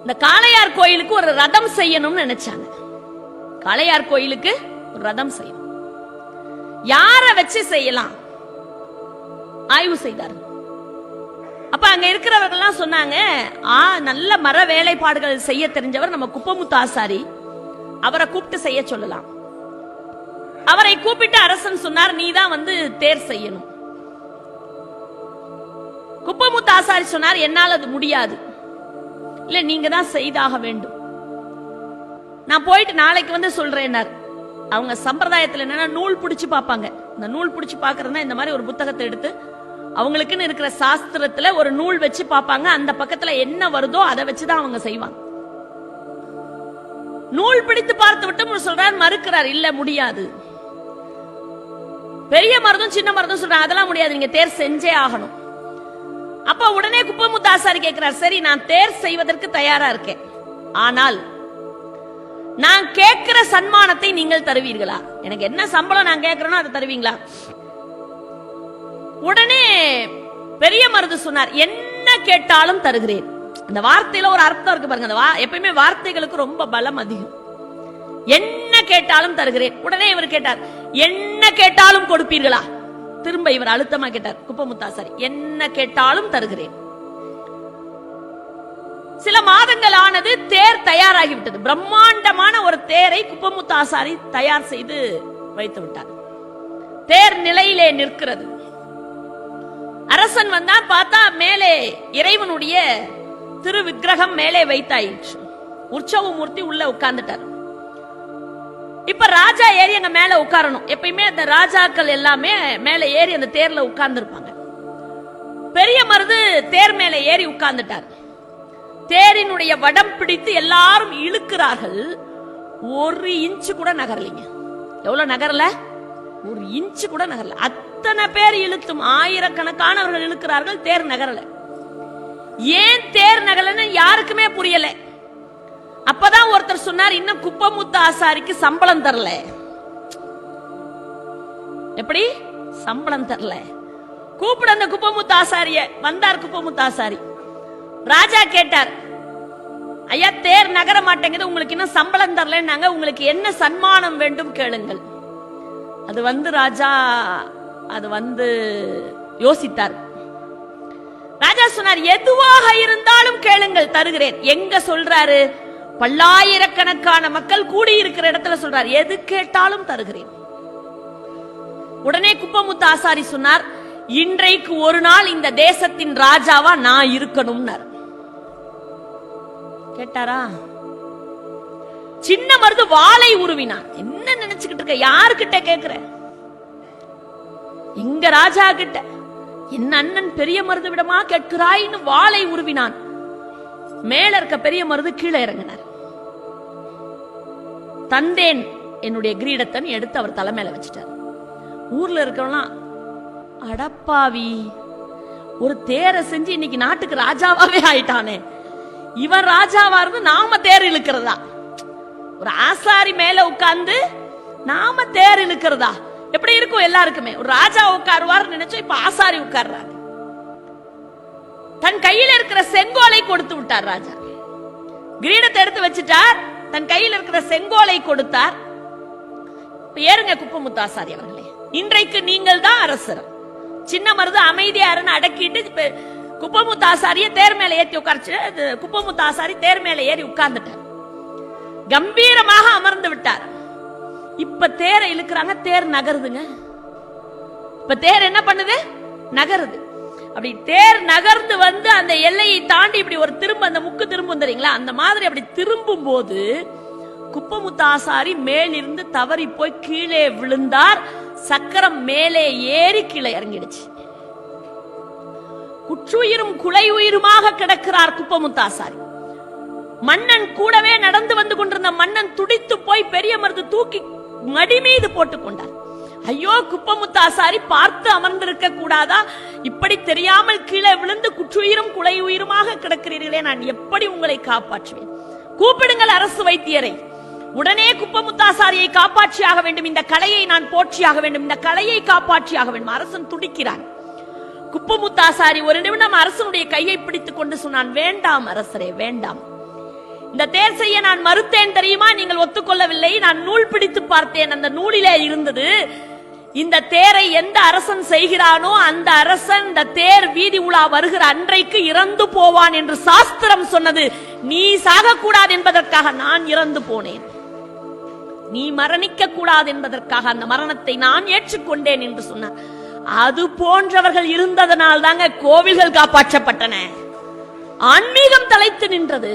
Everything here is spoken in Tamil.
இந்த காளையார் கோயிலுக்கு ஒரு ரதம் செய்யணும்னு நினைச்சாங்க. காளையார் கோயிலுக்கு ஒரு ரதம் செய்யணும். யாரை வச்சு செய்யலாம் ஆய்வு செய்தார். அப்ப அங்க இருக்கிறவர்கள் எல்லாம் சொன்னாங்க, நல்ல மர வேலைப்பாடுகள் செய்ய தெரிஞ்சவர் நம்ம குப்பமுத்து ஆசாரி, அவரை கூப்பிட்டு செய்ய சொல்லலாம். அவரை கூப்பிட்டு அரசன் சொன்னார், நீதான் தேர் செய்யணும். குப்பமுத்து ஆசாரி சொன்னார், என்னால் அது முடியாது. இல்ல, நீங்க தான் செய்தாக வேண்டும். நான் போயிட்டு நாளைக்கு சொல்றேன். அவங்க சம்பிரதாயத்துல என்னன்னா நூல் பிடிச்சு பார்ப்பாங்க. இந்த நூல் பிடிச்சு பாக்குறதுனா இந்த மாதிரி ஒரு புத்தகத்தை எடுத்து அவங்களுக்குன்னு இருக்கிற சாஸ்திரத்துல ஒரு நூல் வச்சு பார்ப்பாங்க. அந்த பக்கத்துல என்ன வருதோ அதை வச்சுதான் அவங்க செய்வாங்க. நூல் பிடித்து பார்த்து விட்டு சொல்றாரு, மறுக்கிறார், இல்ல முடியாது. பெரிய மருதும் சின்ன மருதும் சொல்றாங்க, அதெல்லாம் முடியாது, நீங்க தேர் செஞ்சே ஆகணும். அப்ப உடனே குப்பமுத்து ஆசாரி கேட்கிறார், சரி நான் தேர் செய்வதற்கு தயாரா இருக்கேன், ஆனால் நான் கேட்கிற சன்மானத்தை நீங்கள் தருவீர்களா? எனக்கு என்ன சம்பளம் நான் கேட்கிறேனோ அதை தருவீங்களா? உடனே பெரிய மருது சொன்னார், என்ன கேட்டாலும் தருகிறேன். அந்த வார்த்தையில ஒரு அர்த்தம் இருக்கு பாருங்க. எப்பயுமே வார்த்தைகளுக்கு ரொம்ப பலம் அதிகம். என்ன கேட்டாலும் தருகிறேன். உடனே இவர் கேட்டார், என்ன கேட்டாலும் கொடுப்பீர்களா? திரும்ப இவர் அழுத்தமா கேட்டார் குப்பமுத்தாசாரி, என்ன கேட்டாலும் தருகிறேன். சில மாதங்கள் ஆனது, தேர் தயாராகிவிட்டது. பிரம்மாண்டமான ஒரு தேரை குப்பமுத்தாசாரி தயார் செய்து வைத்து விட்டார். தேர் நிலையிலே நிற்கிறது. அரசன் வந்தா பார்த்தா மேலே இறைவனுடைய திரு விக்கிரகம் மேலே வைத்தாயிற்று. உற்சவ மூர்த்தி உள்ள உட்கார்ந்துட்டார். இப்ப ராஜா ஏறி அங்க மேல உட்காரணும். எப்பயுமே அந்த ராஜாக்கள் எல்லாமே மேல ஏறி அந்த தேர்ல உட்கார்ந்து இருப்பாங்க. பெரிய மருது தேர் மேல ஏறி உட்கார்ந்துட்டார். தேரினுடைய வடம் பிடித்து எல்லாரும் இழுக்கிறார்கள். ஒரு இன்ச்சு கூட நகரலைங்க. எவ்வளவு நகரல? ஒரு இன்ச்சு கூட நகரல. அத்தனை பேர் இழுத்தும் ஆயிரக்கணக்கானவர்கள் இழுக்கிறார்கள், தேர் நகரல. ஏன் தேர் நகரலன்னு யாருக்குமே புரியல. அப்பதான் ஒருத்தர் சொன்னார், இன்னும் குப்பமுத்து ஆசாரிக்கு சம்பளம் தரல. எப்படி சம்பளம் தரல? கூப்பிட அந்த குப்பமுத்து ஆசாரிய. வந்தார் குப்பமுத்து ஆசாரி. ராஜா கேட்டார், ஐயா தேர் நகர மாட்டேங்குது, உங்களுக்கு இன்னும் சம்பளம் தரலன்னாங்க, உங்களுக்கு என்ன சன்மானம் வேண்டும் கேளுங்கள். அது ராஜா யோசித்தார். ராஜா சொன்னார், எதுவாக இருந்தாலும் கேளுங்கள், தருகிறேன். எங்க சொல்றாரு? பல்லாயிரக்கணக்கான மக்கள் கூடியிருக்கிற இடத்துல சொல்றார், எது கேட்டாலும் தருகிறேன். உடனே குப்பமுத்து ஆசாரி சொன்னார், இன்றைக்கு ஒரு நாள் இந்த தேசத்தின் ராஜாவா நான் இருக்கணும்னார். கேட்டாரா? சின்ன மருது வாளை உருவினான். என்ன நினைச்சுக்கிட்டு இருக்க? யாருக்கிட்ட கேட்கிற? இங்க ராஜா கிட்ட. என் அண்ணன் பெரிய மருது விடமா கேட்கிறாய்னு வாளை உருவினான். மேல இருக்க பெரிய மருது கீழே இறங்கினார். தந்தேன் என்னுடைய கிரீடத்தன் எடுத்து அவர் தலைமையில வச்சுட்டார். ஊர்ல இருக்கவங்களாம், அடப்பாவி, ஒரு தேரை செஞ்சு இன்னைக்கு நாட்டுக்கு ராஜாவாவே ஆயிட்டானே, இவன் ராஜாவா இருந்து நாம தேர் இழுக்கிறதா? ஒரு ஆசாரி மேல உட்கார்ந்து நாம தேர் இழுக்கிறதா? எப்படி இருக்கும் எல்லாருக்குமே? ஒரு ராஜா உட்காருவார் நினைச்சோம், இப்ப ஆசாரி உட்கார்றாங்க. தன் கையில இருக்கிற செங்கோலை கொடுத்து விட்டார் ராஜா. கிரீடத்தை எடுத்து வச்சுட்டார். தன் கையில் இருக்கிற செங்கோலை கொடுத்தார். ஏறுங்க குப்பமுத்து ஆசாரி அவர்களே, இன்றைக்கு நீங்கள் தான் அரசர். சின்ன மருது அமைதியாருன்னு அடக்கிட்டு குப்பமுத்து ஆசாரிய தேர் மேல ஏற்றி உட்கார்ச்சு. குப்பமுத்து ஆசாரி தேர் மேல ஏறி உட்கார்ந்துட்டார். கம்பீரமாக அமர்ந்து விட்டார். இப்ப தேரை இழுக்கிறாங்க, தேர் நகருதுங்க. இப்ப தேர் என்ன பண்ணுது? நகருது. அப்படி தேர் நகர்ந்து அந்த எல்லையை தாண்டி இப்படி ஒரு திரும்ப, அந்த முக்கு திரும்பும் தெரியுங்களா, அந்த மாதிரி அப்படி திரும்பும் போது குப்பமுத்து ஆசாரி மேலிருந்து தவறி போய் கீழே விழுந்தார். சக்கரம் மேலே ஏறி கீழே இறங்கிடுச்சு. குற்றுயிரும் குலை உயிருமாக கிடக்கிறார் குப்பமுத்து ஆசாரி. மன்னன் கூடவே நடந்து வந்து கொண்டிருந்த மன்னன் துடித்து போய் பெரிய மருது தூக்கி மடி மீது போட்டுக் கொண்டார். ஐயோ, குப்பமுத்து ஆசாரி பார்த்து அமர்ந்திருக்க கூடாதா? இப்படி தெரியாமல் கீழே விழுந்து குற்றுயிரும் குலை உயிருமாக கிடக்கிறீர்களே, நான் எப்படி உங்களை காப்பாற்றுவேன்? கூப்பிடுங்கள் அரசு வைத்தியரை. உடனே குப்பமுத்து ஆசாரியை காப்பாற்றியாக வேண்டும். இந்த கலையை நான் போற்றியாக வேண்டும். இந்த கலையை காப்பாற்றியாக வேண்டும். அரசன் துடிக்கிறான். குப்பமுத்து ஆசாரி ஒரு நிமிடம் அரசனுடைய கையை பிடித்துக் கொண்டு சொன்னான், வேண்டாம் அரசரே, வேண்டாம். இந்த தேர் செய்ய நான் மறுத்தேன் தெரியுமா, நீங்கள் ஒத்துக்கொள்ளவில்லை. நான் நூல் பிடித்து பார்த்தேன், அந்த நூலிலே இருந்தது, இந்த தேரை எந்த அரசன் செய்கிறானோ அந்த அரசன் இந்த தேர் வீதி உலா வருகிற அன்றைக்கு இறந்து போவான் என்று சாஸ்திரம் சொன்னது. நீ சாகக்கூடாது என்பதற்காக நான் இறந்து போனேன், நீ மரணிக்க கூடாது என்பதற்காக அந்த மரணத்தை நான் ஏற்றுக்கொண்டேன் என்று சொன்னார். அது போன்றவர்கள் இருந்ததனால் தாங்க கோவில்கள் காப்பாற்றப்பட்டன, ஆன்மீகம் தலைத்து நின்றது.